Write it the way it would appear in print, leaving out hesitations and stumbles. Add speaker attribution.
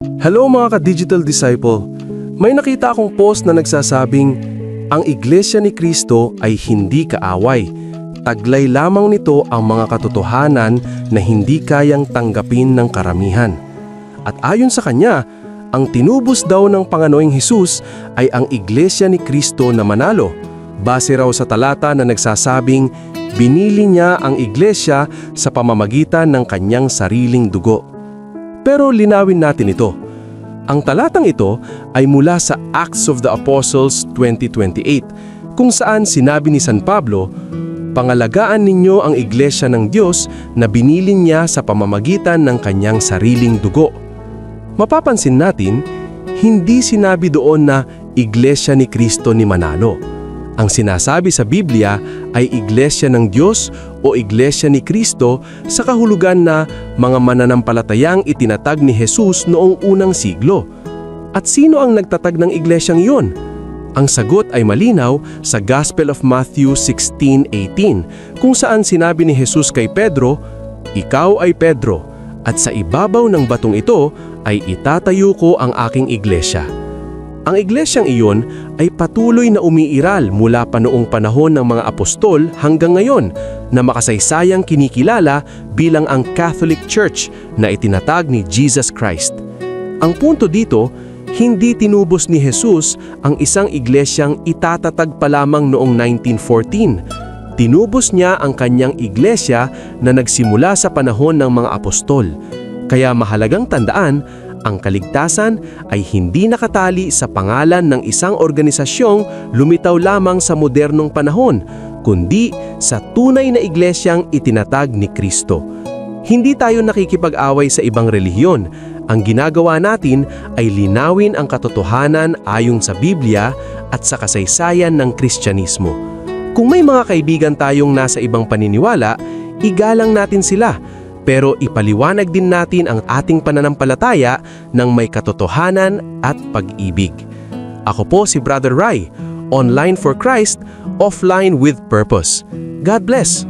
Speaker 1: Hello mga ka-digital disciple. May nakita akong post na nagsasabing, ang Iglesia ni Cristo ay hindi kaaway. Taglay lamang nito ang mga katotohanan na hindi kayang tanggapin ng karamihan. At ayon sa kanya, ang tinubos daw ng Panginoong Hesus ay ang Iglesia ni Cristo na manalo. Base raw sa talata na nagsasabing, binili niya ang Iglesia sa pamamagitan ng kanyang sariling dugo. Pero linawin natin ito. Ang talatang ito ay mula sa Acts of the Apostles 20:28, kung saan sinabi ni San Pablo, "Pangalagaan ninyo ang Iglesia ng Diyos na binili niya sa pamamagitan ng kanyang sariling dugo." Mapapansin natin, hindi sinabi doon na Iglesia ni Cristo ni manalo. Ang sinasabi sa Biblia ay Iglesia ng Diyos o Iglesia ni Cristo sa kahulugan na mga mananampalatayang itinatag ni Jesus noong unang siglo. At sino ang nagtatag ng iglesyang iyon? Ang sagot ay malinaw sa Gospel of Matthew 16:18, kung saan sinabi ni Jesus kay Pedro, "Ikaw ay Pedro, at sa ibabaw ng batong ito ay itatayo ko ang aking iglesia." Ang iglesyang iyon ay patuloy na umiiral mula pa noong panahon ng mga apostol hanggang ngayon na makasaysayang kinikilala bilang ang Catholic Church na itinatag ni Jesus Christ. Ang punto dito, hindi tinubos ni Jesus ang isang iglesyang itatatag pa lamang noong 1914. Tinubos niya ang kanyang iglesia na nagsimula sa panahon ng mga apostol. Kaya mahalagang tandaan, ang kaligtasan ay hindi nakatali sa pangalan ng isang organisasyong lumitaw lamang sa modernong panahon, kundi sa tunay na iglesyang itinatag ni Kristo. Hindi tayo nakikipag-away sa ibang relihiyon. Ang ginagawa natin ay linawin ang katotohanan ayon sa Biblia at sa kasaysayan ng Kristyanismo. Kung may mga kaibigan tayong nasa ibang paniniwala, igalang natin sila. Pero ipaliwanag din natin ang ating pananampalataya ng may katotohanan at pag-ibig. Ako po si Brother Rai, online for Christ, offline with purpose. God bless!